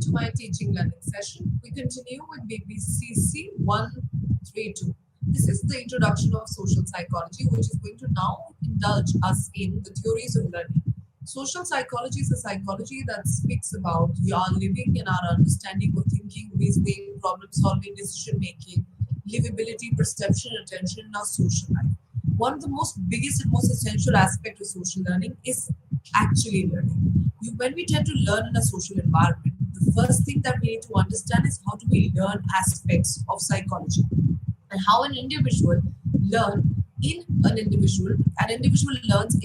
to my teaching learning session. We continue with BBCC 132. This is the introduction of social psychology, which is going to now indulge us in the theories of learning. Social psychology is a psychology that speaks about our living and our understanding of thinking, reasoning, problem solving, decision making, livability, perception, attention in our social life. One of the most biggest and most essential aspect of social learning is actually learning. When we tend to learn in a social environment, the first thing that we need to understand is how do we learn aspects of psychology and how an individual learns in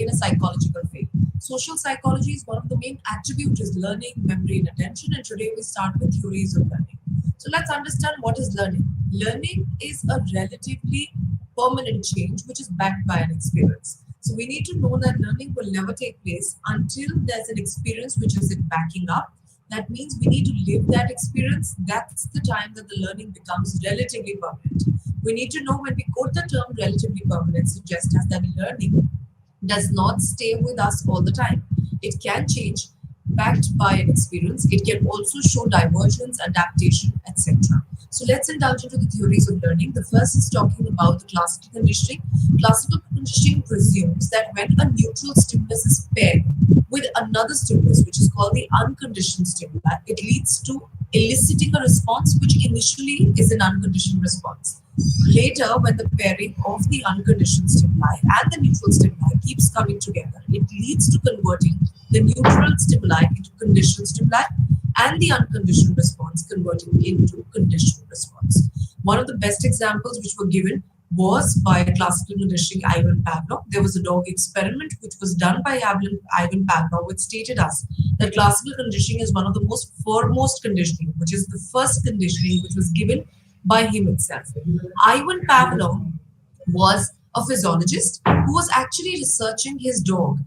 a psychological way. Social psychology is one of the main attributes is learning, memory, and attention. And today we start with theories of learning. So let's understand what is learning. Learning is a relatively permanent change which is backed by an experience. So we need to know that learning will never take place until there's an experience which is it backing up. That means we need to live that experience. That's the time that the learning becomes relatively permanent. We need to know when we quote the term relatively permanent, suggests us that learning does not stay with us all the time. It can change, backed by an experience. It can also show divergence, adaptation, etc. So let's indulge into the theories of learning. The first is talking about the classical conditioning. Classical conditioning presumes that when a neutral stimulus is paired with another stimulus, which is called the unconditioned stimuli, it leads to eliciting a response which initially is an unconditioned response. Later, when the pairing of the unconditioned stimuli and the neutral stimuli keeps coming together, it leads to converting the neutral stimuli into conditioned stimuli and the unconditioned response converting into conditioned response. One of the best examples which were given was by classical conditioning Ivan Pavlov. There was a dog experiment which was done by Ivan Pavlov, which stated us that classical conditioning is one of the most foremost conditioning, which is the first conditioning which was given by him itself. Ivan Pavlov was a physiologist who was actually researching his dog.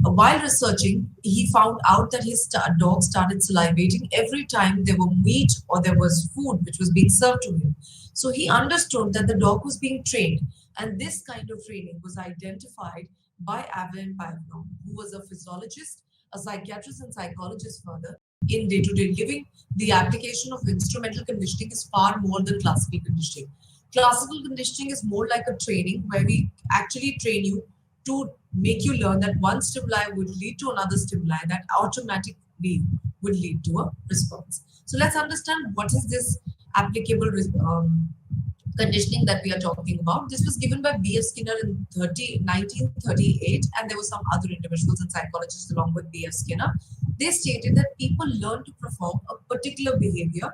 While researching, he found out that his dog started salivating every time there were meat or there was food which was being served to him. So he understood that the dog was being trained, and this kind of training was identified by Ivan Pavlov, who was a physiologist, a psychiatrist, and psychologist further. In day-to-day living, the application of instrumental conditioning is far more than classical conditioning. Classical conditioning is more like a training where we actually train you to make you learn that one stimuli would lead to another stimuli that automatically would lead to a response. So let's understand what is this applicable conditioning that we are talking about. This was given by B.F. Skinner in 1938, and there were some other individuals and psychologists along with B.F. Skinner. They stated that people learn to perform a particular behavior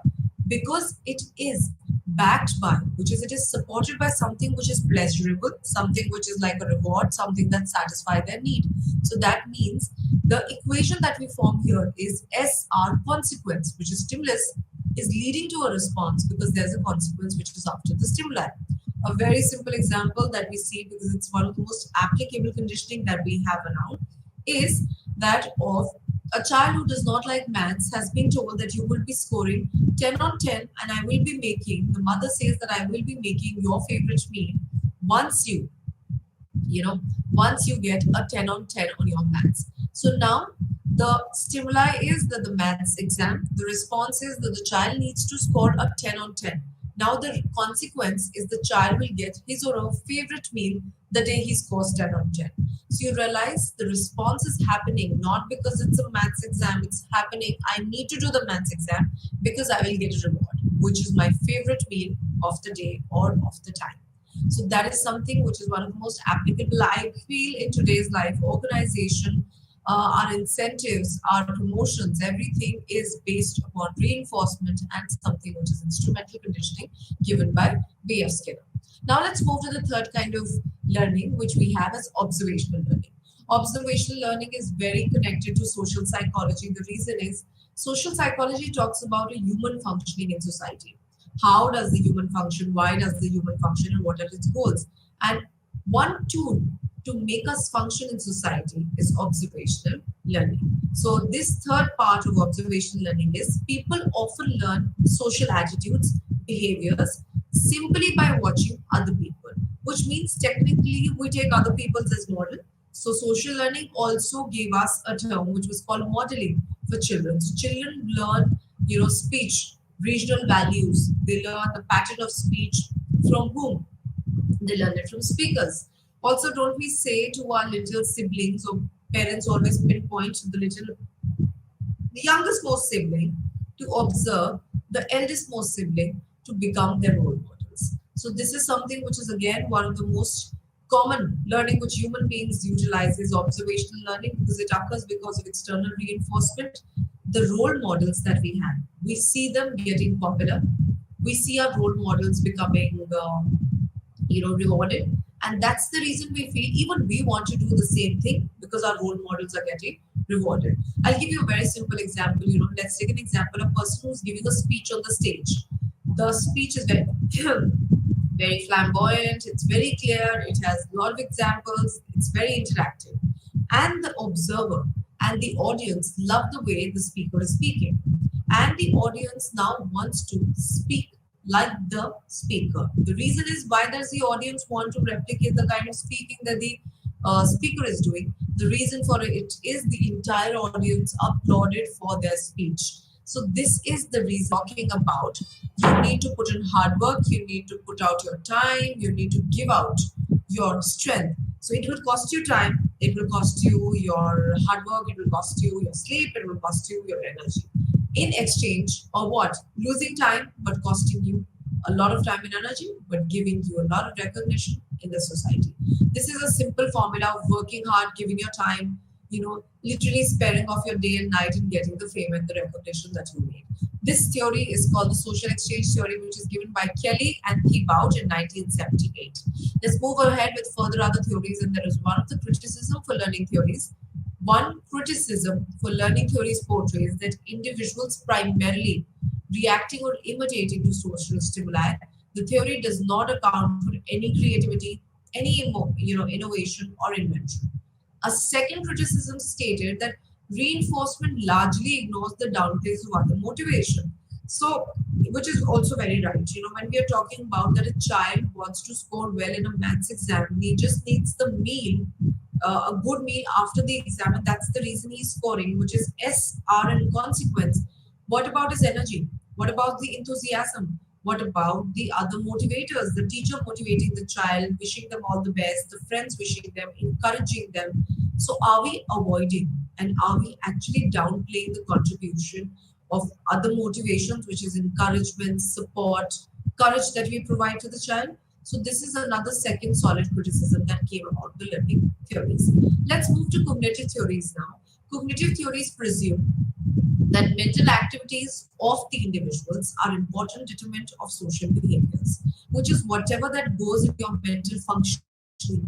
because it is backed by, which is it is supported by something which is pleasurable, something which is like a reward, something that satisfies their need. So that means the equation that we form here is SR consequence, which is stimulus, is leading to a response because there's a consequence which is after the stimuli. A very simple example that we see, because it's one of the most applicable conditioning that we have around, is that of a child who does not like maths has been told that you will be scoring 10 on 10 and I will be making, the mother says that I will be making your favorite meal once you get a 10 on 10 on your maths. So now the stimuli is that the maths exam, the response is that the child needs to score a 10 on 10. Now the consequence is the child will get his or her favorite meal the day he scores 10 on 10. So you realize the response is happening not because it's a maths exam, it's happening, I need to do the maths exam because I will get a reward, which is my favorite meal of the day or of the time. So that is something which is one of the most applicable, I feel, in today's life. Organization, our incentives, our promotions, everything is based upon reinforcement and something which is instrumental conditioning given by B.F. Skinner. Now let's move to the third kind of learning, which we have as observational learning. Observational learning is very connected to social psychology. The reason is social psychology talks about a human functioning in society. How does the human function? Why does the human function? And what are its goals? And one tool to make us function in society is observational learning. So this third part of observational learning is people often learn social attitudes, behaviors simply by watching other people, which means technically we take other people as model. So social learning also gave us a term which was called modeling for children. So children learn speech, regional values. They learn the pattern of speech from whom? They learn it from speakers. Also, don't we say to our little siblings, or parents always pinpoint to the youngest most sibling to observe the eldest most sibling to become their role models. So this is something which is again one of the most common learning which human beings utilize is observational learning, because it occurs because of external reinforcement. The role models that we have, we see them getting popular, we see our role models becoming rewarded, and that's the reason we feel even we want to do the same thing because our role models are getting rewarded. I'll give you a very simple example. Let's take an example, a person who's giving a speech on the stage. The speech is very very flamboyant, it's very clear, it has a lot of examples, it's very interactive, and the observer and the audience love the way the speaker is speaking, and the audience now wants to speak like the speaker. The reason is, why does the audience want to replicate the kind of speaking that the speaker is doing? The reason for it is the entire audience applauded for their speech. So this is the reason talking about. You need to put in hard work, you need to put out your time, you need to give out your strength. So it will cost you time, it will cost you your hard work, it will cost you your sleep, it will cost you your energy. In exchange, or what? Losing time, but costing you a lot of time and energy, but giving you a lot of recognition in the society. This is a simple formula of working hard, giving your time, literally sparing off your day and night and getting the fame and the recognition that you need. This theory is called the social exchange theory, which is given by Kelly and Thibault in 1978. Let's move ahead with further other theories, and there is one of the criticism for learning theories. One criticism for learning theories portrays that individuals primarily reacting or imitating to social stimuli. The theory does not account for any creativity, any innovation or invention. A second criticism stated that reinforcement largely ignores the downplays of other motivation. So, which is also very right. When we are talking about that a child wants to score well in a maths exam, he just needs the meal, a good meal after the exam, and that's the reason he's scoring, which is S, R, and consequence. What about his energy? What about the enthusiasm? What about the other motivators? The teacher motivating the child, wishing them all the best, the friends wishing them, encouraging them. So, are we avoiding and are we actually downplaying the contribution of other motivations, which is encouragement, support, courage that we provide to the child? So, this is another second solid criticism that came about the learning theories. Let's move to cognitive theories now. Cognitive theories presume that mental activities of the individuals are important determinant of social behaviors, which is whatever that goes in your mental functioning,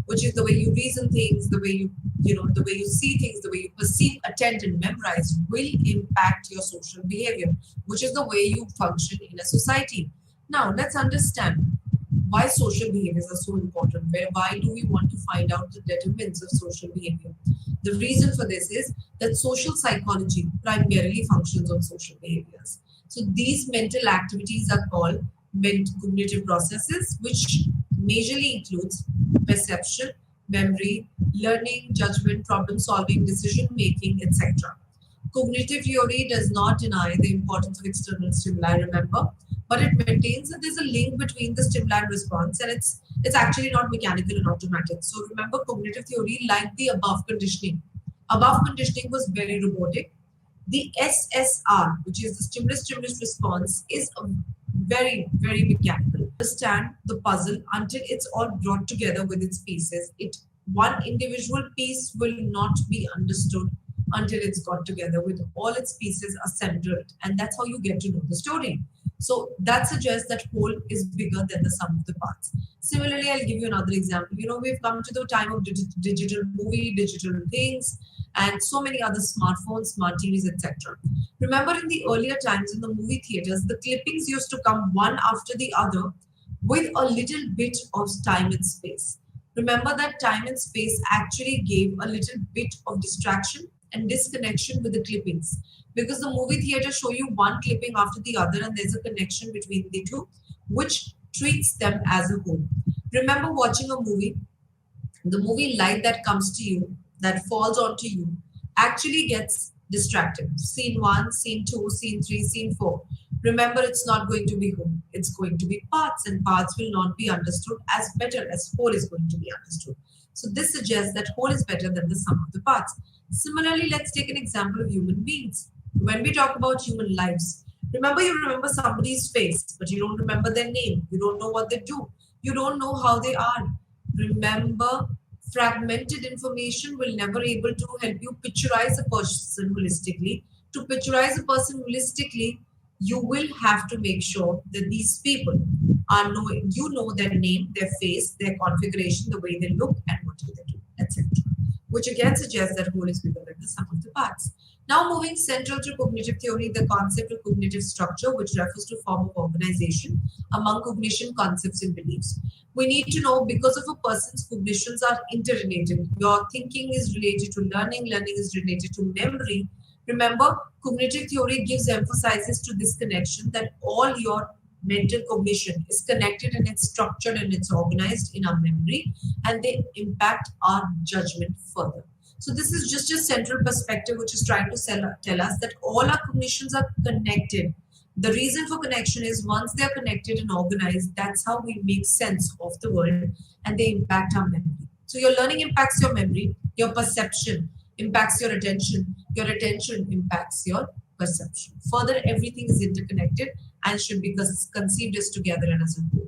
which is the way you reason things, the way the way you see things, the way you perceive, attend, and memorize, will impact your social behavior, which is the way you function in a society. Now, let's understand why social behaviors are so important. Why do we want to find out the determinants of social behavior? The reason for this is that social psychology primarily functions on social behaviors. So these mental activities are called cognitive processes, which majorly includes perception, memory, learning, judgment, problem solving, decision making, etc. Cognitive theory does not deny the importance of external stimuli, remember, but it maintains that there's a link between the stimuli and response, and it's actually not mechanical and automatic. So remember, cognitive theory, like the above conditioning was very robotic. The SSR, which is the stimulus response, is a very, very mechanical. Understand the puzzle until it's all brought together with its pieces. One individual piece will not be understood until it's got together with all its pieces assembled, and that's how you get to know the story. So that suggests that whole is bigger than the sum of the parts. Similarly, I'll give you another example. We've come to the time of digital movie, digital things, and so many other smartphones, smart TVs, etc. Remember, in the earlier times in the movie theaters, the clippings used to come one after the other with a little bit of time and space. Remember that time and space actually gave a little bit of distraction and disconnection with the clippings, because the movie theater show you one clipping after the other and there's a connection between the two, which treats them as a whole. Remember watching a movie, the movie light that comes to you, that falls onto you, actually gets distracted. Scene 1, scene 2, scene 3, scene 4. Remember, it's not going to be whole. It's going to be parts, and parts will not be understood as better as whole is going to be understood. So this suggests that whole is better than the sum of the parts. Similarly, let's take an example of human beings. When we talk about human lives, you remember somebody's face, but you don't remember their name. You don't know what they do. You don't know how they are. Remember, fragmented information will never able to help you picturize a person holistically. To picturize a person holistically, you will have to make sure that these people are knowing, you know their name, their face, their configuration, the way they look, and what do they do, etc. Which again suggests that whole is bigger than the sum of the parts. Now moving central to cognitive theory, the concept of cognitive structure, which refers to form of organization among cognition concepts and beliefs. We need to know because of a person's cognitions are interrelated. Your thinking is related to learning, learning is related to memory. Remember, cognitive theory gives emphasizes to this connection that all your mental cognition is connected and it's structured and it's organized in our memory, and they impact our judgment further. So this is just a central perspective which is trying to tell us that all our cognitions are connected. The reason for connection is once they are connected and organized, that's how we make sense of the world, and they impact our memory. So your learning impacts your memory, your perception impacts your attention impacts your perception. Further, everything is interconnected and should be conceived as together and as a whole.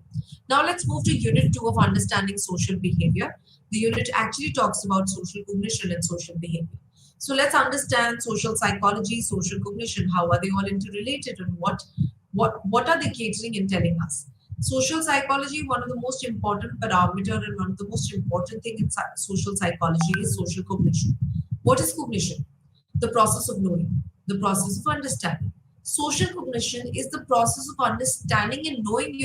Now let's move to Unit 2 of Understanding Social Behavior. The unit actually talks about social cognition and social behavior. So let's understand social psychology, social cognition. How are they all interrelated, and what are they catering and telling us? Social psychology, one of the most important parameter and one of the most important thing in social psychology is social cognition. What is cognition? The process of knowing, the process of understanding. Social cognition is the process of understanding and knowing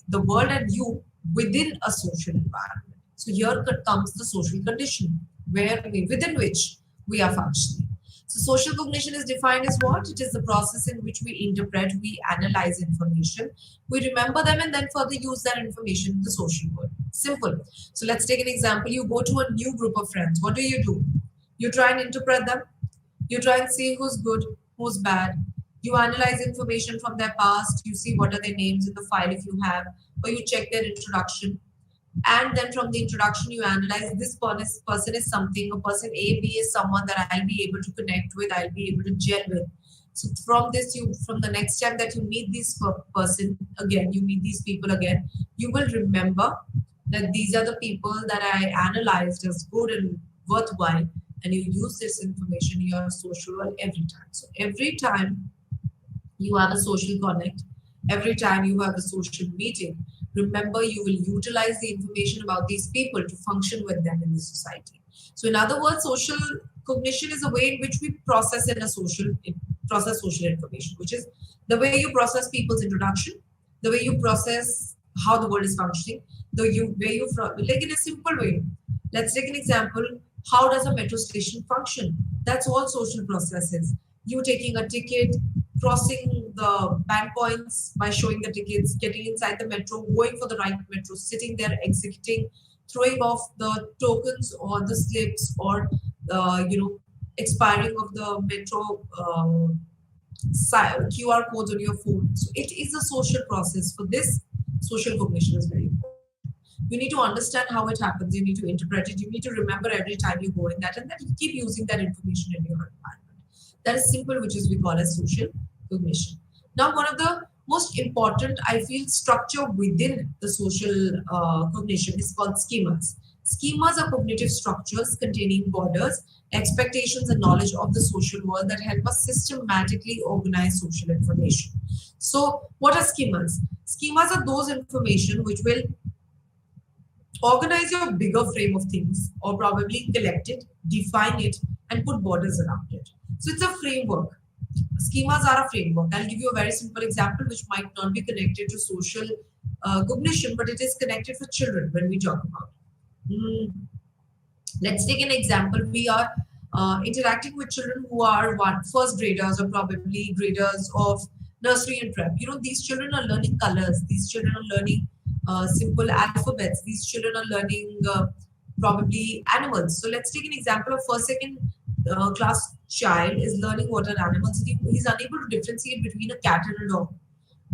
the world and you within a social environment. So here comes the social condition within which we are functioning. So social cognition is defined as what? It is the process in which we interpret, we analyze information, we remember them, and then further use that information in the social world. Simple. So let's take an example. You go to a new group of friends. What do? You try and interpret them. You try and see who's good, who's bad. You analyze information from their past. You see what are their names in the file if you have, or you check their introduction. And then from the introduction, you analyze this person is something, a person A, B is someone that I'll be able to connect with, I'll be able to gel with. So from the next time that you meet this person again, you meet these people again, you will remember that these are the people that I analyzed as good and worthwhile, and you use this information in your social world every time. So every time you have a social connect, every time you have a social meeting, remember you will utilize the information about these people to function with them in the society. So in other words, social cognition is a way in which we process social information, which is the way you process people's introduction, the way you process how the world is functioning, like in a simple way. Let's take an example. How does a metro station function? That's all social processes. You taking a ticket, crossing the band points by showing the tickets, getting inside the metro, going for the right metro, sitting there, exiting, throwing off the tokens or the slips, or expiring of the metro QR codes on your phone. So it is a social process. For this, social cognition is very important. You need to understand how it happens. You need to interpret it. You need to remember every time you go in that, and then you keep using that information in your environment. That is simple, which is we call as social cognition. Now, one of the most important, I feel, structure within the social cognition is called schemas. Schemas are cognitive structures containing borders, expectations, and knowledge of the social world that help us systematically organize social information. So, what are schemas? Schemas are those information which will organize your bigger frame of things, or probably collect it, define it, and put borders around it. So it's a framework. Schemas are a framework. I'll give you a very simple example which might not be connected to social cognition, but it is connected for children when we talk about it. Let's take an example. We are interacting with children who are first graders or probably graders of nursery and prep. These children are learning colors. These children are learning simple alphabets. These children are learning probably animals. So let's take an example of first, second class child is learning what are animals, he's unable to differentiate between a cat and a dog.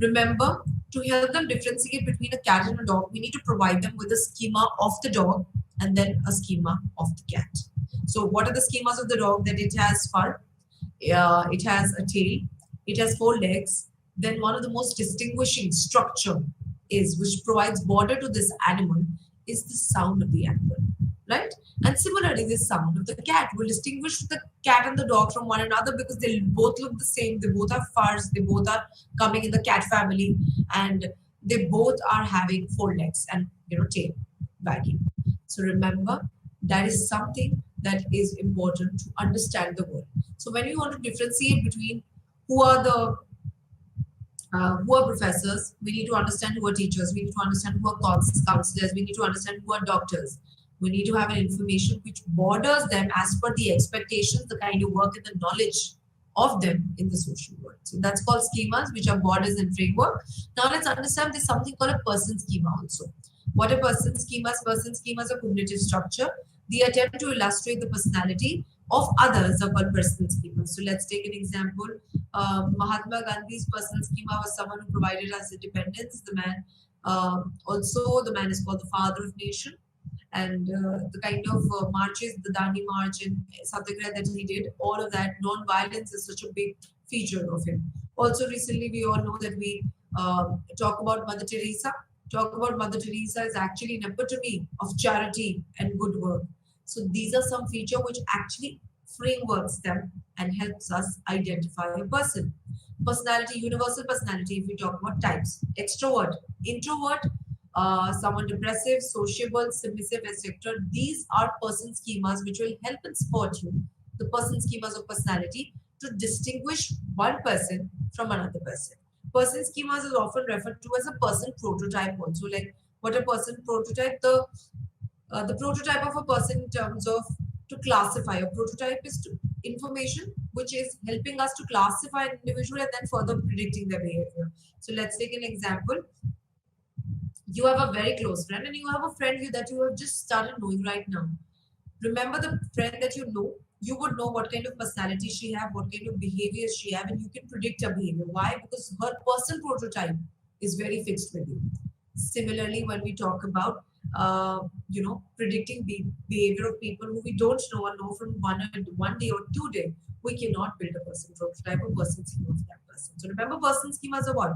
Remember, to help them differentiate between a cat and a dog, we need to provide them with a schema of the dog and then a schema of the cat. So, what are the schemas of the dog? That it has fur, it has a tail, it has four legs. Then, one of the most distinguishing structure is which provides border to this animal is the sound of the animal, right? And similarly, the sound of the cat will distinguish the cat and the dog from one another because they both look the same. They both have furs. They both are coming in the cat family, and they both are having four legs and tail wagging. So remember, that is something that is important to understand the world. So when you want to differentiate between who are the who are professors, we need to understand who are teachers, we need to understand who are counselors, we need to understand who are doctors. We need to have an information which borders them as per the expectations, the kind of work and the knowledge of them in the social world. So that's called schemas, which are borders and framework. Now let's understand there's something called a person schema also. What are person schemas? Person schemas are cognitive structure. The attempt to illustrate the personality of others are called personal schemas. So let's take an example. Mahatma Gandhi's personal schema was someone who provided us independence. The man, also the man is called the father of nation. And the kind of marches, the Dandi March and Satyagraha that he did, all of that, non-violence is such a big feature of him. Also, recently we all know that we talk about Mother Teresa. Talk about Mother Teresa is actually an epitome of charity and good work. So these are some features which actually frameworks them and helps us identify a person. Personality, universal personality, if we talk about types. Extrovert, introvert, someone depressive, sociable, submissive, etc. These are person schemas which will help and support you. The person schemas of personality to distinguish one person from another person. Person schemas is often referred to as a person prototype also. Like what a person prototype, the prototype of a person in terms of to classify. A prototype is information which is helping us to classify an individual and then further predicting their behavior. So let's take an example. You have a very close friend and you have a friend that you have just started knowing right now. Remember the friend that you know, you would know what kind of personality she have, what kind of behavior she have, and you can predict her behavior. Why? Because her person prototype is very fixed with you. Similarly, when we talk about predicting behavior of people who we don't know or know from one day or 2 day, we cannot build a person prototype or person schema of that person. So remember, person schemas are what?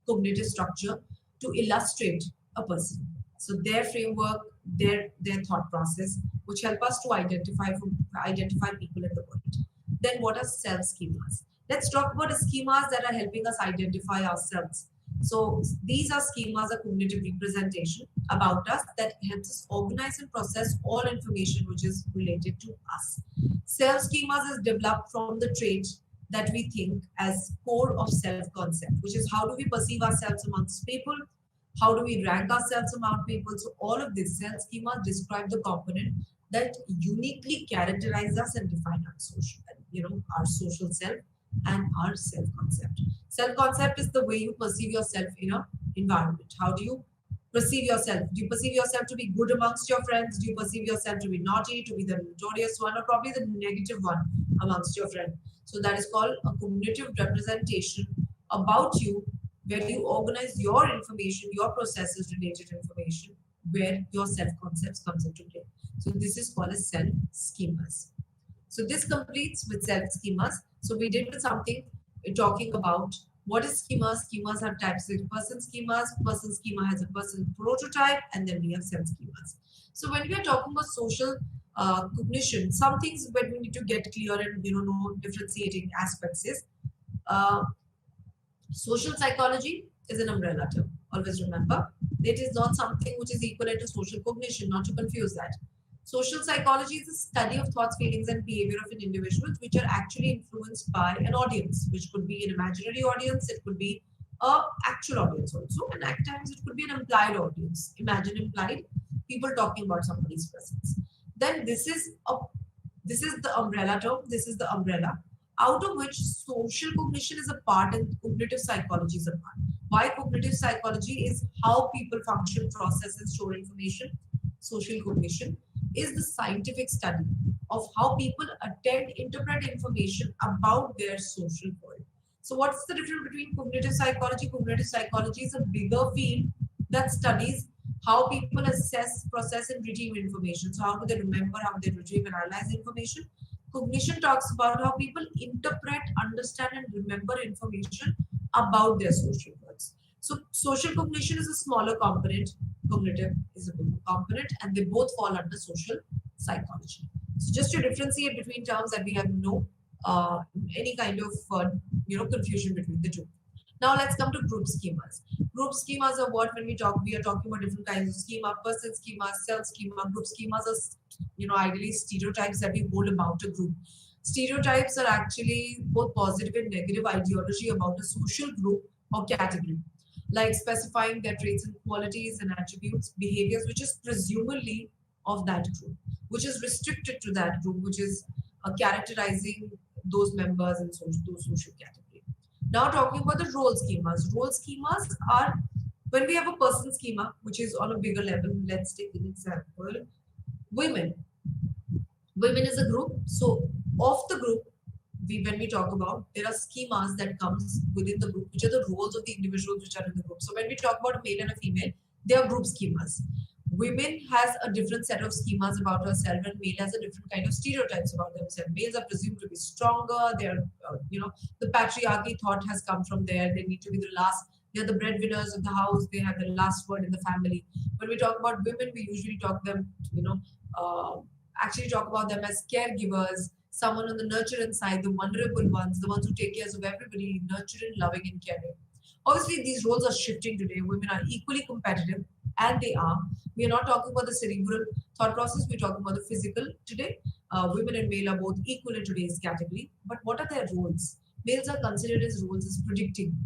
Cognitive structure to illustrate a person. So their framework, their thought process, which help us to identify people in the world. Then what are self schemas? Let's talk about the schemas that are helping us identify ourselves. So these are schemas of cognitive representation about us that helps us organize and process all information which is related to us. Self schemas is developed from the trait that we think as core of self-concept, which is how do we perceive ourselves amongst people, how do we rank ourselves among people. So all of this self schemas describe the component that uniquely characterize us and define our social self and our self-concept. Self-concept is the way you perceive yourself in an environment. How do you perceive yourself? Do you perceive yourself to be good amongst your friends? Do you perceive yourself to be naughty, to be the notorious one, or probably the negative one amongst your friends? So that is called a cognitive representation about you, where you organize your information, your processes related information, where your self-concepts comes into play. So this is called as self-schemas. So this completes with self-schemas. So we did something talking about what is schemas. Schemas have types of person schemas. Person schema has a person prototype, and then we have self-schemas. So when we are talking about social cognition, some things that we need to get clear and know differentiating aspects is social psychology is an umbrella term. Always remember, it is not something which is equivalent to social cognition, not to confuse that. Social psychology is the study of thoughts, feelings, and behavior of an individual, which are actually influenced by an audience, which could be an imaginary audience, it could be an actual audience also, and at times it could be an implied audience. Imagine implied, people talking about somebody's presence. Then this is the umbrella term. This is the umbrella out of which social cognition is a part and cognitive psychology is a part. Why cognitive psychology is how people function, process, and store information. Social cognition is the scientific study of how people attend, interpret information about their social world. So, what's the difference between cognitive psychology? Cognitive psychology is a bigger field that studies how people assess, process, and retrieve information. So, how do they remember, how they retrieve and analyze information? Cognition talks about how people interpret, understand, and remember information about their social worlds. So, social cognition is a smaller component, cognitive is a bigger component, and they both fall under social psychology. So, just to differentiate between terms that we have no uh, any kind of confusion between the two. Now let's come to group schemas. Group schemas are what when we are talking about different kinds of schema, person schema, self schema. Group schemas are ideally stereotypes that we hold about a group. Stereotypes are actually both positive and negative ideology about a social group or category, like specifying their traits and qualities and attributes, behaviors which is presumably of that group, which is restricted to that group, which is characterizing those members in those social category. Now talking about the role schemas. Role schemas are when we have a person schema, which is on a bigger level. Let's take an example. Women. Women is a group. So of the group, when we talk about, there are schemas that comes within the group, which are the roles of the individuals which are in the group. So when we talk about a male and a female, they are group schemas. Women has a different set of schemas about herself, and male has a different kind of stereotypes about themselves. Males are presumed to be stronger. They are, the patriarchy thought has come from there. They need to be the last. They are the breadwinners of the house. They have the last word in the family. When we talk about women, we usually talk them, uh, actually talk about them as caregivers, someone on the nurturing side, the vulnerable ones, the ones who take care of everybody, nurturing, loving, and caring. Obviously, these roles are shifting today. Women are equally competitive, and they are. We are not talking about the cerebral thought process, we're talking about the physical today. Women and male are both equal in today's category. But what are their roles? Males are considered as roles as predicting,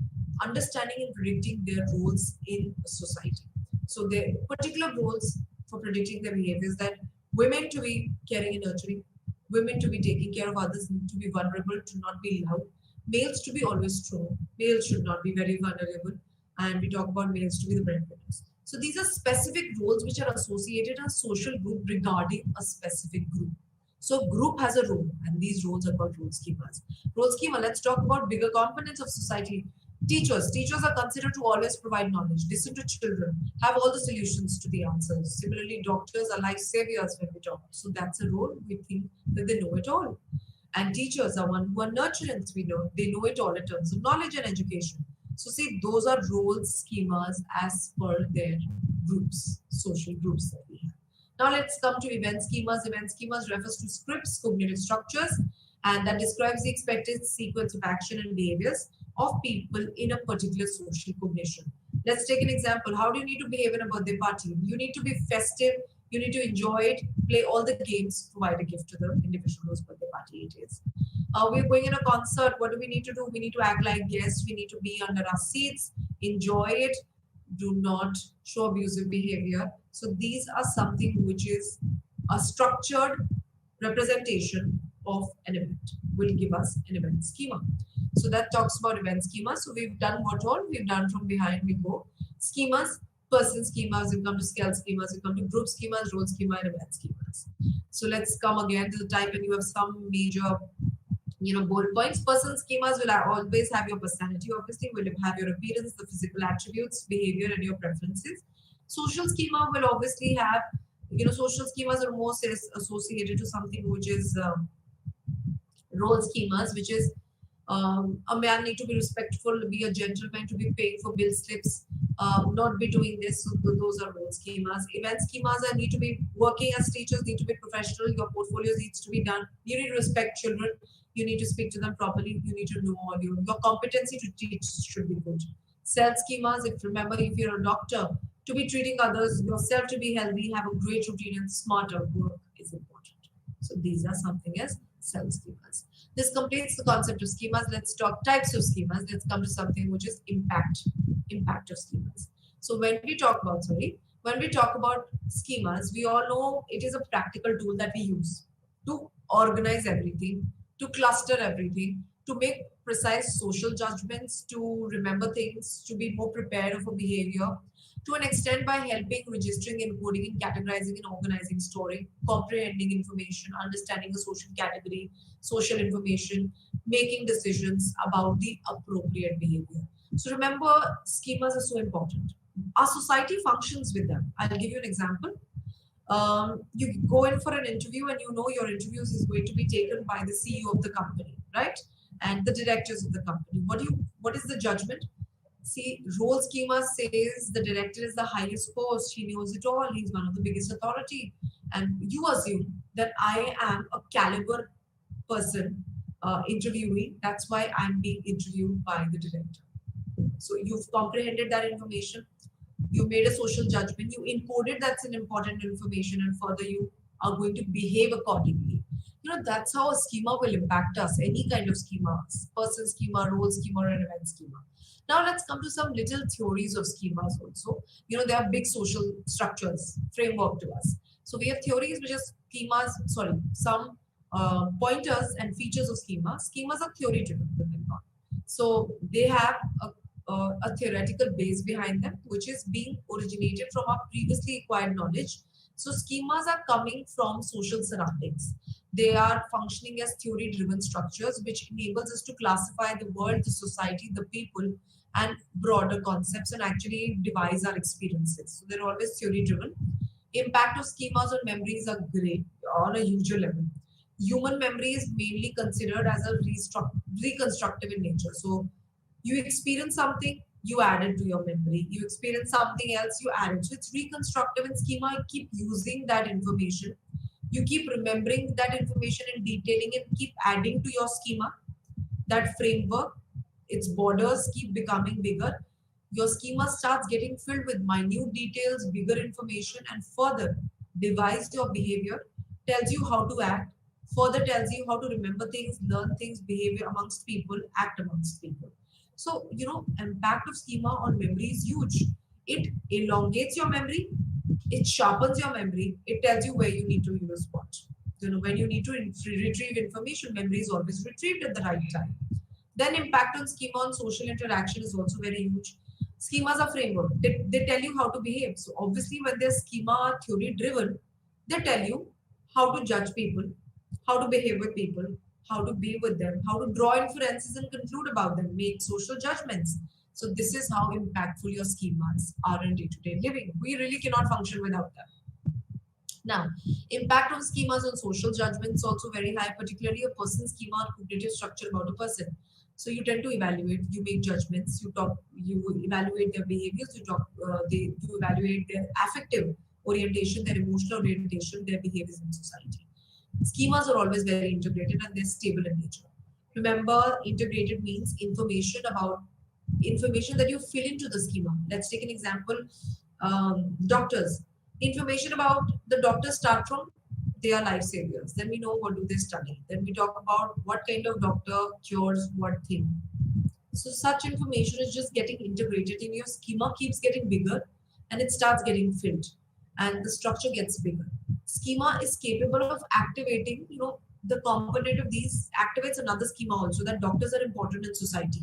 understanding and predicting their roles in society. So, their particular roles for predicting their behaviors that women to be caring and nurturing, women to be taking care of others, to be vulnerable, to not be loud, males to be always strong, males should not be very vulnerable, and we talk about males to be the breadwinners. So these are specific roles which are associated in a social group regarding a specific group. So group has a role, and these roles are called role schemas. Role schema, let's talk about bigger components of society. Teachers. Teachers are considered to always provide knowledge, listen to children, have all the solutions to the answers. Similarly, doctors are life saviors when we talk. So that's a role we think that they know it all. And teachers are one who are nurturers, we know. They know it all in terms of knowledge and education. So see, those are role schemas as per their groups, social groups that we have. Now let's come to event schemas. Event schemas refers to scripts, cognitive structures, and that describes the expected sequence of action and behaviors of people in a particular social cognition. Let's take an example. How do you need to behave in a birthday party? You need to be festive. You need to enjoy it, play all the games, provide a gift to the individual whose birthday party it is. We're going in a concert. What do we need to do? We need to act like guests. We need to be under our seats, enjoy it, do not show abusive behavior. So these are something which is a structured representation of an event, will give us an event schema. So that talks about event schema. So we've done what all? We've done from behind we go. Schemas, person schemas, we come to scale schemas, we come to group schemas, role schema, and event schemas. So let's come again to the type, and you have some major bold points. Person schemas will always have your personality, obviously, will have your appearance, the physical attributes, behavior, and your preferences. Social schema will obviously have, social schemas are more associated to something which is role schemas, which is a man need to be respectful, be a gentleman, to be paying for bill slips, not be doing this. So those are role schemas. Event schemas are need to be working as teachers, need to be professional. Your portfolio needs to be done. You need to respect children. You need to speak to them properly. You need to know all your competency to teach should be good. Self schemas. If you're a doctor, to be treating others, yourself to be healthy, have a great routine, and smarter work is important. So these are something as self schemas. This completes the concept of schemas. Let's talk types of schemas. Let's come to something which is impact of schemas. So when we talk about schemas, we all know it is a practical tool that we use to organize everything, to cluster everything, to make precise social judgments, to remember things, to be more prepared of a behavior, to an extent by helping registering, encoding, and categorizing and organizing story, comprehending information, understanding a social category, social information, making decisions about the appropriate behavior. So remember, schemas are so important. Our society functions with them. I'll give you an example. You go in for an interview and you know your interviews is going to be taken by the CEO of the company, right? And the directors of the company. What is the judgment? See, role schema says the director is the highest post, he knows it all, he's one of the biggest authority. And you assume that I am a caliber person interviewee. That's why I'm being interviewed by the director. So you've comprehended that information, you made a social judgment, you encoded that's an important information, and further you are going to behave accordingly. That's how a schema will impact us. Any kind of schema, person schema, role schema, or an event schema. Now let's come to some little theories of schemas also. There are big social structures, framework to us. So we have theories which are schemas, sorry, some pointers and features of schemas. Schemas are theory driven. So they have a theoretical base behind them, which is being originated from our previously acquired knowledge. So schemas are coming from social surroundings. They are functioning as theory-driven structures, which enables us to classify the world, the society, the people, and broader concepts, and actually devise our experiences. So they're always theory-driven. Impact of schemas on memories are great on a usual level. Human memory is mainly considered as a reconstructive in nature. So you experience something, you add it to your memory. You experience something else, you add it. So it's reconstructive in schema. You keep using that information. You keep remembering that information and detailing it, keep adding to your schema. That framework, its borders keep becoming bigger. Your schema starts getting filled with minute details, bigger information, and further devise your behavior, tells you how to act, further tells you how to remember things, learn things, behavior amongst people, act amongst people. So, impact of schema on memory is huge. It elongates your memory, it sharpens your memory, it tells you where you need to use what. When you need to retrieve information, memory is always retrieved at the right time. Then impact on schema on social interaction is also very huge. Schemas are framework. They tell you how to behave. So obviously when they're schema theory driven, they tell you how to judge people, how to behave with people, how to be with them, how to draw inferences and conclude about them, make social judgments. So this is how impactful your schemas are in day-to-day living. We really cannot function without them. Now, impact of schemas on social judgments also very high, particularly a person's schema or cognitive structure about a person. So you tend to evaluate, you make judgments, you evaluate their behaviors, you evaluate their affective orientation, their emotional orientation, their behaviors in society. Schemas are always very integrated and they're stable in nature. Remember, integrated means information that you fill into the schema. Let's take an example. Doctors. Information about the doctors start from they are life saviors. Then we know what do they study. Then we talk about what kind of doctor cures what thing. So such information is just getting integrated in your schema, keeps getting bigger and it starts getting filled and the structure gets bigger. Schema is capable of activating, the component of these activates another schema also, that doctors are important in society.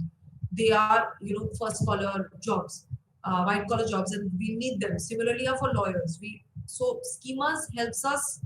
They are, first collar jobs, white collar jobs, and we need them. Similarly are for lawyers. So schemas helps us,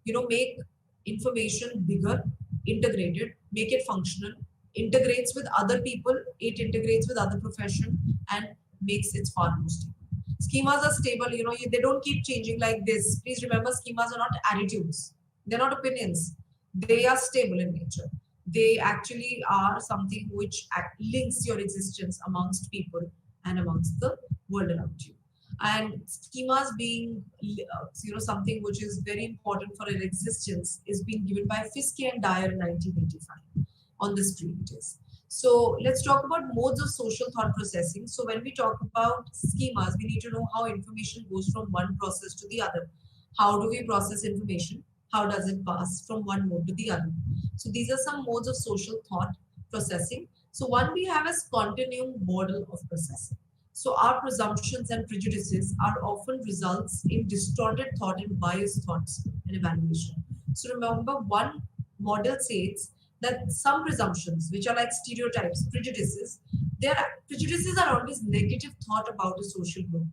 make information bigger, integrated, make it functional, integrates with other people, it integrates with other profession and makes it far more stable. Schemas are stable, they don't keep changing like this. Please remember, schemas are not attitudes. They're not opinions. They are stable in nature. They actually are something which links your existence amongst people and amongst the world around you. And schemas being, something which is very important for our existence is being given by Fiske and Dyer in 1985 on this treatise. So let's talk about modes of social thought processing. So when we talk about schemas, we need to know how information goes from one process to the other. How do we process information? How does it pass from one mode to the other? So these are some modes of social thought processing. So one we have is continuum model of processing. So our presumptions and prejudices are often results in distorted thought and biased thoughts and evaluation. So remember, one model says that some presumptions, which are like stereotypes, prejudices are always negative thought about a social group.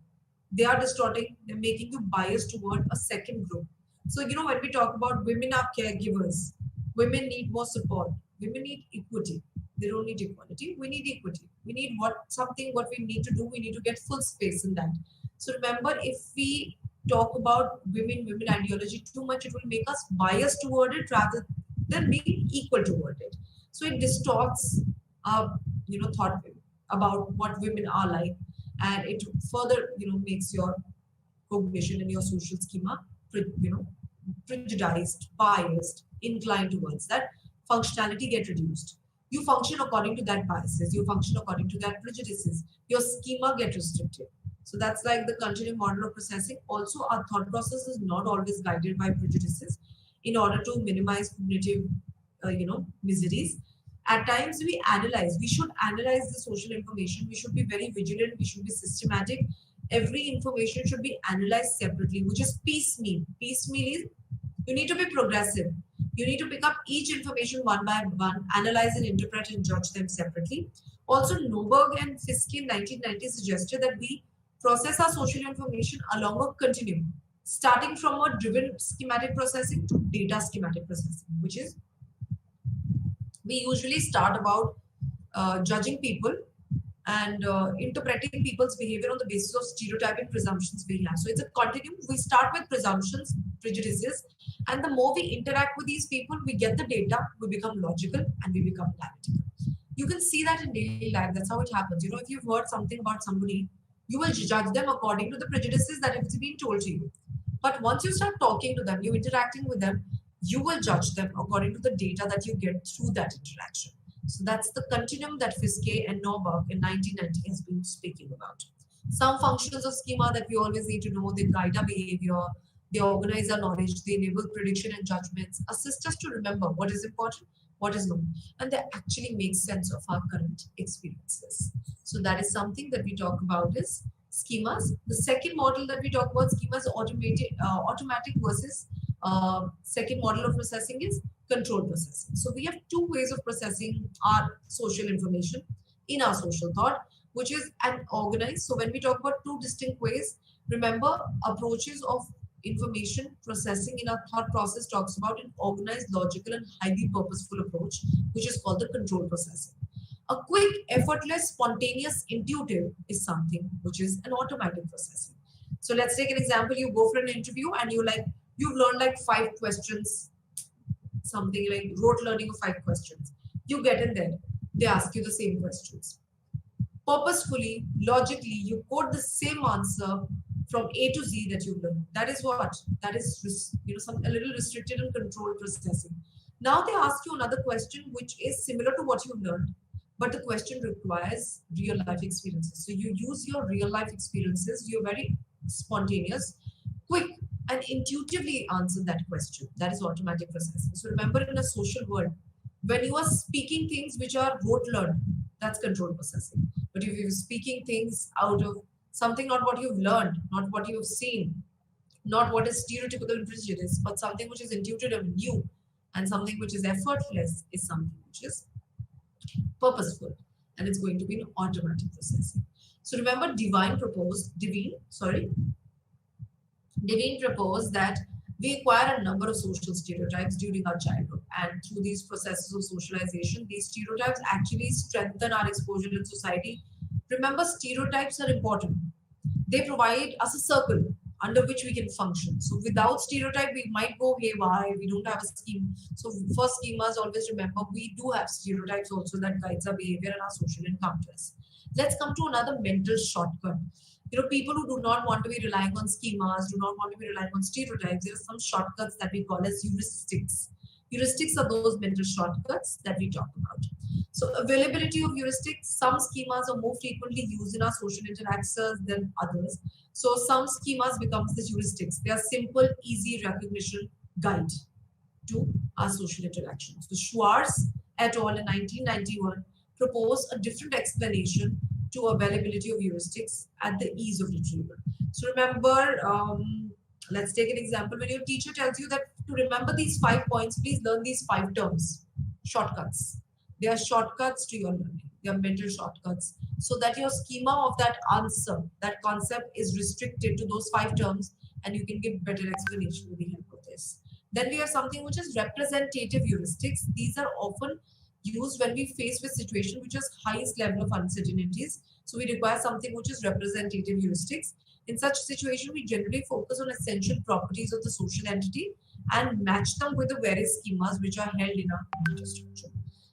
They are distorting, they're making you biased toward a second group. So, when we talk about women are caregivers, women need more support, women need equity. They don't need equality. We need equity. We need what we need to do. We need to get full space in that. So remember, if we talk about women ideology too much, it will make us biased toward it rather than being equal toward it. So it distorts our, thought about what women are like, and it further, makes your cognition and your social schema, prejudiced, biased, inclined towards that. Functionality get reduced. You function according to that biases. You function according to that prejudices. Your schema get restricted. So that's like the continuum model of processing. Also, our thought process is not always guided by prejudices in order to minimize cognitive, miseries. At times, we analyze. We should analyze the social information. We should be very vigilant. We should be systematic. Every information should be analyzed separately, which is piecemeal. Piecemeal is you need to be progressive. You need to pick up each information one by one, analyze and interpret and judge them separately. Also, Norberg and Fiske in 1990 suggested that we process our social information along a continuum, starting from a driven schematic processing to data schematic processing, which is we usually start about judging people and interpreting people's behavior on the basis of stereotyping presumptions we have. So it's a continuum. We start with presumptions, prejudices, and the more we interact with these people, we get the data, we become logical, and we become analytical. You can see that in daily life. That's how it happens. If you've heard something about somebody, you will judge them according to the prejudices that it's been told to you. But once you start talking to them, you're interacting with them, you will judge them according to the data that you get through that interaction. So that's the continuum that Fiske and Norberg in 1990 has been speaking about. Some functions of schema that we always need to know, they guide our behavior, they organize our knowledge, they enable prediction and judgments, assist us to remember what is important, what is known, and they actually make sense of our current experiences. So that is something that we talk about is schemas. The second model that we talk about schemas, automatic versus second model of processing is control processing. So we have two ways of processing our social information in our social thought, which is an organized. So when we talk about two distinct ways, remember approaches of information processing in our thought process talks about an organized, logical, and highly purposeful approach, which is called the control processing. A quick, effortless, spontaneous, intuitive is something which is an automatic processing. So let's take an example. You go for an interview and you've learned like 5 questions, something like rote learning of 5 questions. You get in there, they ask you the same questions. Purposefully, logically, you quote the same answer from A to Z that you learned. That is what? That is a little restricted and controlled processing. Now they ask you another question which is similar to what you've learned, but the question requires real life experiences. So you use your real life experiences, you're very spontaneous, quick, and intuitively answer that question. That is automatic processing. So remember, in a social world, when you are speaking things which are rote learned, that's control processing. But if you're speaking things out of something not what you've learned, not what you've seen, not what is stereotypical and prejudice, but something which is intuitive and new, and something which is effortless is something which is purposeful, and it's going to be an automatic processing. So remember, Devine proposed that we acquire a number of social stereotypes during our childhood, and through these processes of socialization, these stereotypes actually strengthen our exposure in society. Remember, stereotypes are important. They provide us a circle under which we can function. So without stereotype, we might go haywire. We don't have a scheme. So for schemas, always remember, we do have stereotypes also that guides our behavior and our social encounters. Let's come to another mental shortcut. People who do not want to be relying on schemas, do not want to be relying on stereotypes, there are some shortcuts that we call as heuristics. Heuristics are those mental shortcuts that we talk about. So availability of heuristics, some schemas are more frequently used in our social interactions than others. So some schemas becomes the heuristics. They are simple, easy recognition guide to our social interactions. So Schwartz et al. In 1991 proposed a different explanation to availability of heuristics at the ease of retrieval. So remember, let's take an example. When your teacher tells you that to remember these 5 points, please learn these 5 terms. Shortcuts. They are shortcuts to your learning. They are mental shortcuts. So that your schema of that answer, that concept is restricted to those five terms and you can give better explanation with the help of this. Then we have something which is representative heuristics. These are often used when we face with situation which has highest level of uncertainties. So we require something which is representative heuristics. In such situation, we generally focus on essential properties of the social entity and match them with the various schemas which are held in our data structure.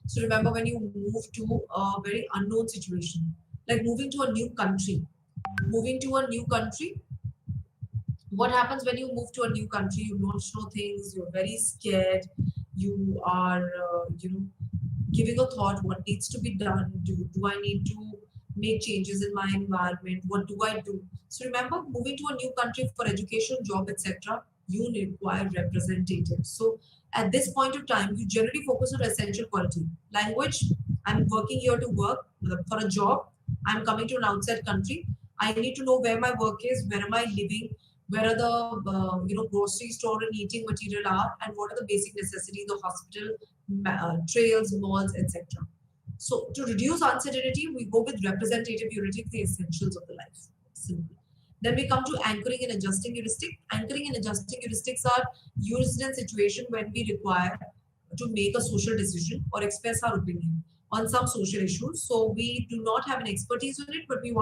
So remember when you move to a very unknown situation, like moving to a new country, moving to a new country, what happens when you move to a new country? You don't know things, you're very scared, you are, giving a thought what needs to be done. Do I need to make changes in my environment? What do I do? So remember, moving to a new country for education, job, etc., you require representatives. So at this point of time, you generally focus on essential quality. Language, I'm working here to work for a job. I'm coming to an outside country. I need to know where my work is, where am I living, where are the grocery store and eating material are, and what are the basic necessities, the hospital, trails, malls, etc. So to reduce uncertainty, we go with representative heuristic, the essentials of the life. Simple. Then we come to anchoring and adjusting heuristic. Anchoring and adjusting heuristics are used in situation when we require to make a social decision or express our opinion on some social issues. So we do not have an expertise in it, but we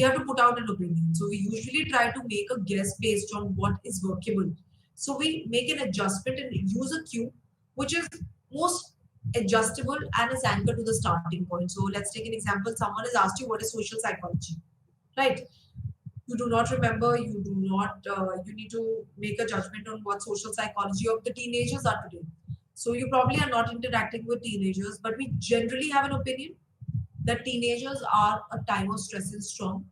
have to put out an opinion. So we usually try to make a guess based on what is workable. So we make an adjustment and use a cue, which is most adjustable and is anchored to the starting point. So let's take an example. Someone has asked you what is social psychology, right? You do not remember, you do not, you need to make a judgment on what social psychology of the teenagers are today. So you probably are not interacting with teenagers, but we generally have an opinion that teenagers are a time of stress and storm.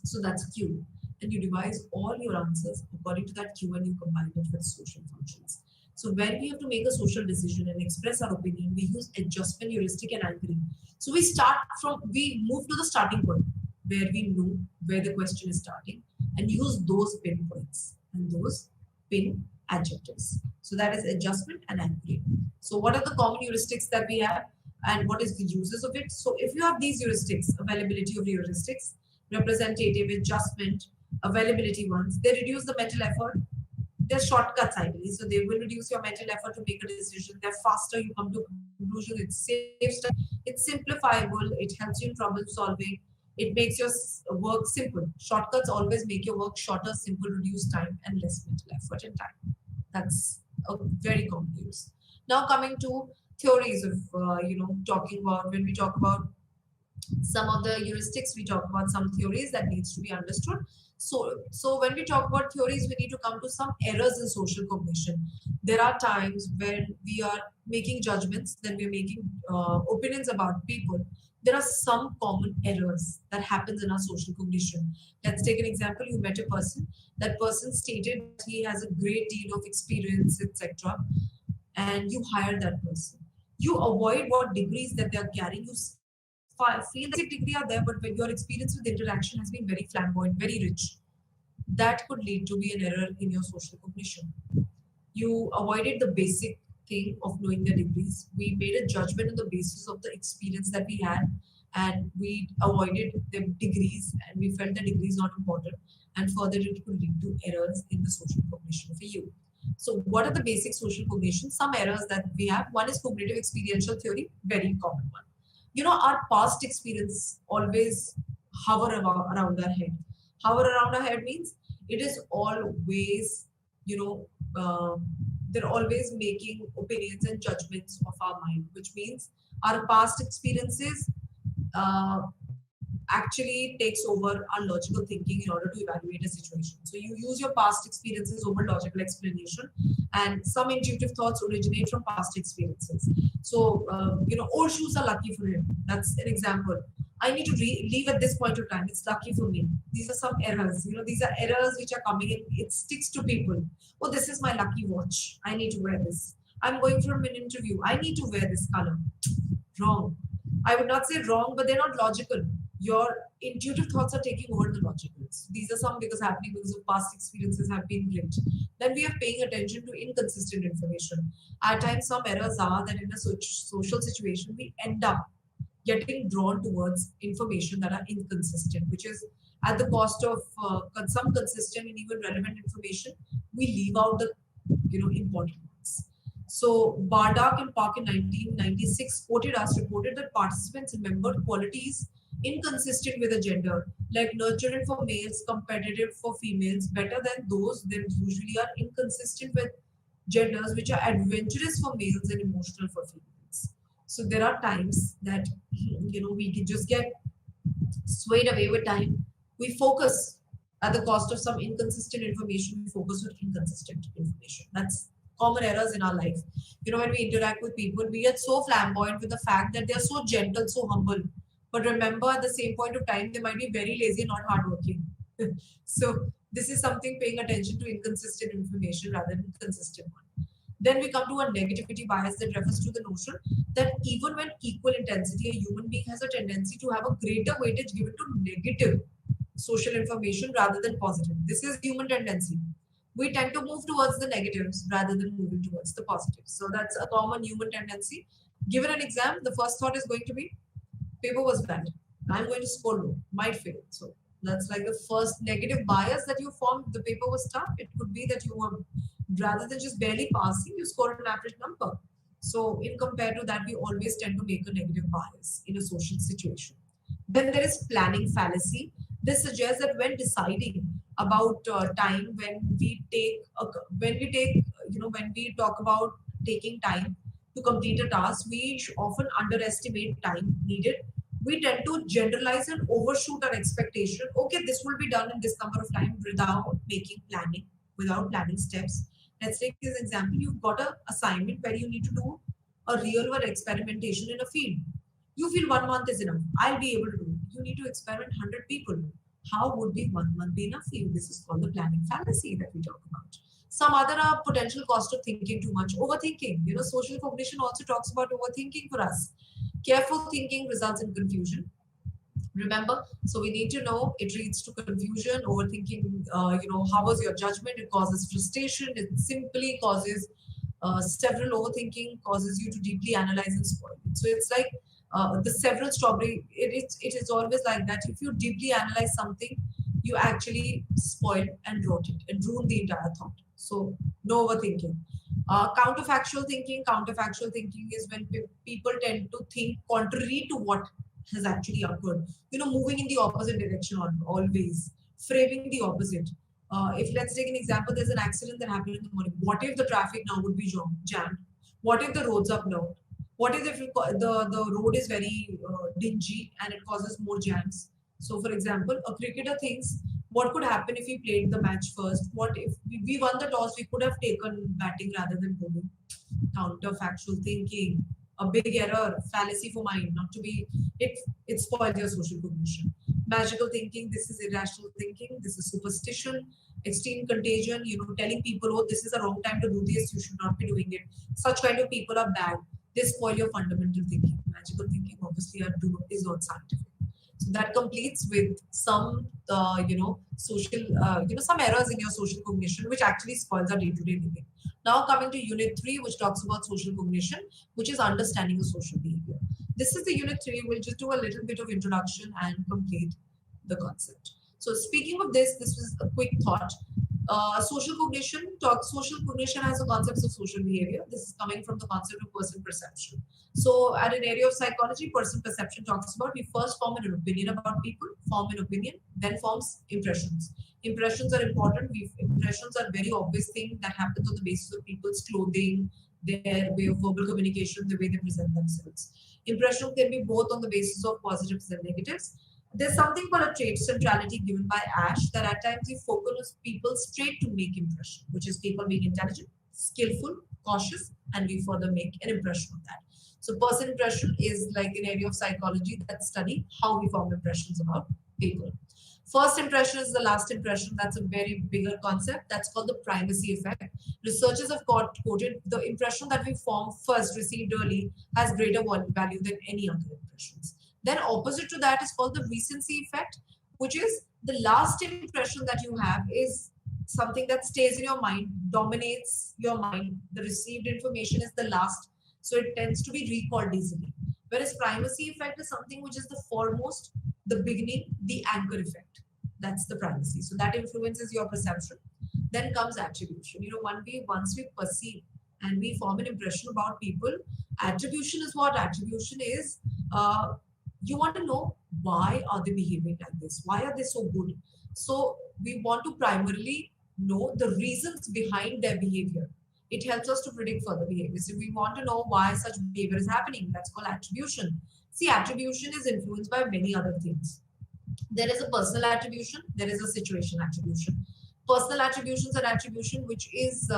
So that's cue. And you devise all your answers according to that cue and you combine it with social functions. So when we have to make a social decision and express our opinion, we use adjustment, heuristic, and anchoring. So we move to the starting point where we know where the question is starting and use those pinpoints and those pin adjectives. So that is adjustment and anchoring. So what are the common heuristics that we have and what is the uses of it? So if you have these heuristics, availability of heuristics, representative, adjustment, availability ones, they reduce the mental effort. They're shortcuts ideally, so they will reduce your mental effort to make a decision. They're faster, you come to a conclusion, it saves time, it's simplifiable, it helps you in problem solving, it makes your work simple. Shortcuts always make your work shorter, simple, reduce time and less mental effort and time. That's a very common use. Now coming to theories of, talking about, when we talk about some of the heuristics, we talk about some theories that needs to be understood. So when we talk about theories, we need to come to some errors in social cognition. There are times when we are making judgments, then we're making opinions about people. There are some common errors that happens in our social cognition. Let's take an example. You met a person. That person stated he has a great deal of experience, etc., and you hire that person. You avoid what degrees that they are carrying. You feel the degree are there, but when your experience with interaction has been very flamboyant, very rich, that could lead to be an error in your social cognition. You avoided the basic thing of knowing the degrees. We made a judgment on the basis of the experience that we had, and we avoided the degrees, and we felt the degrees not important, and further it could lead to errors in the social cognition for you. So, what are the basic social cognition? Some errors that we have. One is cognitive experiential theory, very common one. Our past experience always hover around our head. Hover around our head means it is always, you know, uh, they're always making opinions and judgments of our mind, which means our past experiences uh, actually takes over our logical thinking in order to evaluate a situation. So you use your past experiences over logical explanation, and some intuitive thoughts originate from past experiences. So, old shoes are lucky for him. That's an example. I need to leave at this point of time. It's lucky for me. These are some errors. These are errors which are coming in. It sticks to people. Oh, this is my lucky watch. I need to wear this. I'm going for an interview. I need to wear this color. Wrong. I would not say wrong, but they're not logical. Your intuitive thoughts are taking over the logicals. These are some because happening because of past experiences have been great. Then we are paying attention to inconsistent information. At times, some errors are that in a social situation, we end up getting drawn towards information that are inconsistent, which is at the cost of some consistent and even relevant information. We leave out the important ones. So Bardak and Park in 1996 quoted us reported that participants remembered qualities inconsistent with a gender, like nurturing for males, competitive for females, better than those that usually are inconsistent with genders, which are adventurous for males and emotional for females. So there are times that we can just get swayed away with time. We focus at the cost of some inconsistent information. We focus on inconsistent information. That's common errors in our life. When we interact with people, we get so flamboyant with the fact that they're so gentle, so humble. But remember, at the same point of time, they might be very lazy and not hardworking. So this is something paying attention to inconsistent information rather than consistent one. Then we come to a negativity bias that refers to the notion that even when equal intensity, a human being has a tendency to have a greater weightage given to negative social information rather than positive. This is human tendency. We tend to move towards the negatives rather than moving towards the positives. So that's a common human tendency. Given an exam, the first thought is going to be paper was bad. I'm going to score low, might fail. So that's like the first negative bias that you formed. The paper was tough. It could be that you were, rather than just barely passing, you scored an average number. So in compared to that, we always tend to make a negative bias in a social situation. Then there is planning fallacy. This suggests that when deciding about time, when we talk about taking time to complete a task, we often underestimate time needed. We tend to generalize and overshoot our expectation. Okay, this will be done in this number of time without making planning, without planning steps. Let's take this example. You've got an assignment where you need to do a real world experimentation in a field. You feel 1 month is enough. I'll be able to do it. You need to experiment 100 people. How would be 1 month be enough for you? This is called the planning fallacy that we talk about. Some other potential cost of thinking too much. Overthinking. Social cognition also talks about overthinking for us. Careful thinking results in confusion. Remember, so we need to know it leads to confusion. Overthinking, hovers your judgment. It causes frustration. It simply causes several overthinking, causes you to deeply analyze and spoil it. So it's like the several strawberry. It is always like that. If you deeply analyze something, you actually spoil and rot it and ruin the entire thought. So no overthinking. Counterfactual thinking. Counterfactual thinking is when people tend to think contrary to what has actually occurred. Moving in the opposite direction always, framing the opposite. If let's take an example, there's an accident that happened in the morning. What if the traffic now would be jammed? What if the roads are blocked? What if the road is very dingy and it causes more jams? So, for example, a cricketer thinks, what could happen if we played the match first? What if we won the toss? We could have taken batting rather than bowling. Counterfactual thinking, a big error, fallacy for mind, not to be, it spoils your social cognition. Magical thinking, this is irrational thinking, this is superstition. Extreme contagion, telling people, oh, this is the wrong time to do this, you should not be doing it. Such kind of people are bad. They spoil your fundamental thinking. Magical thinking obviously is not scientific. So that completes with some, social, some errors in your social cognition, which actually spoils our day-to-day living. Now coming to unit 3, which talks about social cognition, which is understanding of social behavior. This is the unit 3. We'll just do a little bit of introduction and complete the concept. So speaking of this was a quick thought. Social cognition has the concepts of social behavior. This is coming from the concept of person perception. So at an area of psychology, person perception talks about we first form an opinion about people, form an opinion, then forms impressions. Impressions are important. Impressions are very obvious thing that happens on the basis of people's clothing, their way of verbal communication, the way they present themselves. Impression can be both on the basis of positives and negatives. There's something called a trait centrality given by Ash that at times we focus on people's trait to make impression, which is people being intelligent, skillful, cautious, and we further make an impression of that. So person impression is like an area of psychology that study how we form impressions about people. First impression is the last impression. That's a very bigger concept. That's called the primacy effect. Researchers have quoted the impression that we form first, received early, has greater value than any other impressions. Then opposite to that is called the recency effect, which is the last impression that you have is something that stays in your mind, dominates your mind. The received information is the last, so it tends to be recalled easily. Whereas primacy effect is something which is the foremost, the beginning, the anchor effect. That's the primacy. So that influences your perception. Then comes attribution. Once we perceive and we form an impression about people, attribution is what attribution is. Uh, you want to know why are they behaving like this? Why are they so good? So we want to primarily know the reasons behind their behavior. It helps us to predict further behavior. So we want to know why such behavior is happening. That's called attribution. See, attribution is influenced by many other things. There is a personal attribution, there is a situation attribution. Personal attribution is an attribution which is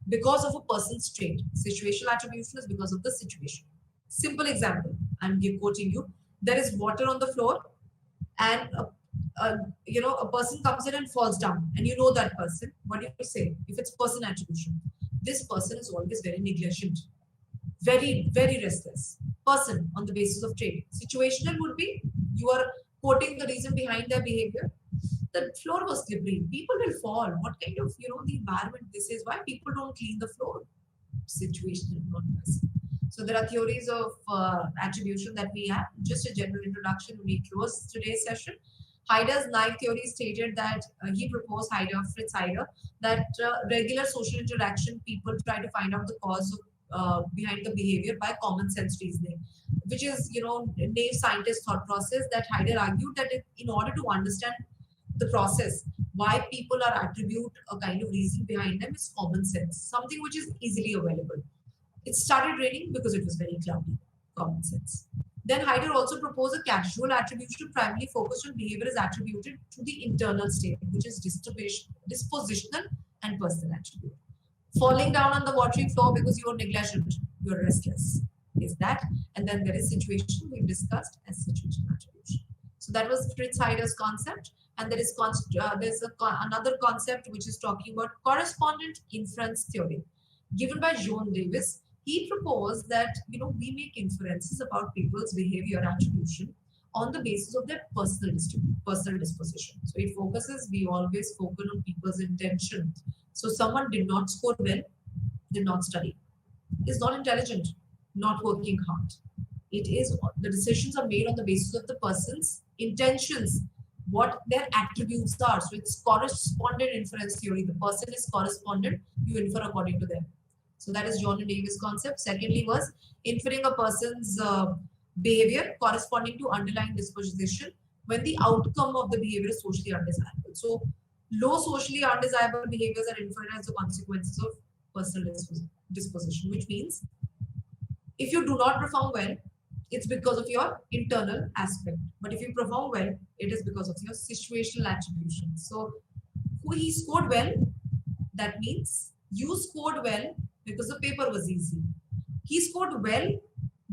because of a person's trait. Situational attribution is because of the situation. Simple example, quoting you. There is water on the floor, and a person comes in and falls down, and you know that person. What do you say? If it's person attribution, this person is always very negligent, very, very restless person on the basis of trait. Situational would be you are quoting the reason behind their behavior. The floor was slippery. People will fall. What kind of, the environment this is? Why people don't clean the floor? Situational, not person. So there are theories of attribution that we have. Just a general introduction. We close today's session. Heider's naive theory stated that he proposed, Fritz Heider, that regular social interaction, people try to find out the cause of behind the behavior by common sense reasoning, which is, naive scientist thought process that Heider argued that in order to understand the process, why people are attribute a kind of reason behind them is common sense, something which is easily available. It started raining because it was very cloudy, common sense. Then Heider also proposed a casual attribution primarily focused on behavior is attributed to the internal state, which is dispositional and personal attribute. Falling down on the watery floor because you're negligent, you're restless, is that. And then there is situation we've discussed as situational attribution. So that was Fritz Heider's concept. And there's another concept which is talking about correspondent inference theory given by John Davis. He proposed that we make inferences about people's behavior attribution on the basis of their personal disposition. So it focuses, we always focus on people's intention. So someone did not score well, did not study, is not intelligent, not working hard. It is the decisions are made on the basis of the person's intentions, what their attributes are. So it's correspondent inference theory. The person is correspondent, you infer according to them. So that is John and Davis' concept. Secondly was inferring a person's behavior corresponding to underlying disposition when the outcome of the behavior is socially undesirable. So low socially undesirable behaviors are inferred as the consequences of personal disposition, which means if you do not perform well, it's because of your internal aspect. But if you perform well, it is because of your situational attribution. So who he scored well, that means you scored well because the paper was easy. He scored well.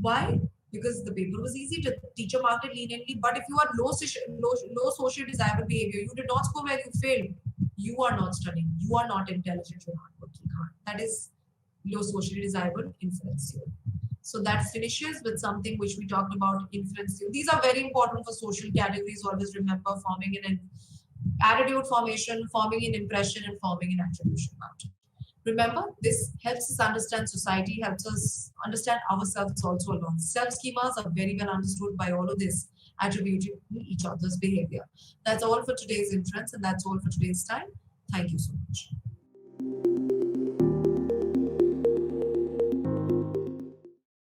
Why? Because the paper was easy. The teacher marked it leniently. But if you are low social desirable behavior, you did not score well, you failed. You are not studying. You are not intelligent. You're not working hard. That is low socially desirable inference theory. So that finishes with something which we talked about, inference theory. These are very important for social categories. Always remember forming an attitude formation, forming an impression, and forming an attribution pattern. Remember, this helps us understand society, helps us understand ourselves also a lot. Self-schemas are very well understood by all of this, attributing each other's behavior. That's all for today's inference, and that's all for today's time. Thank you so much.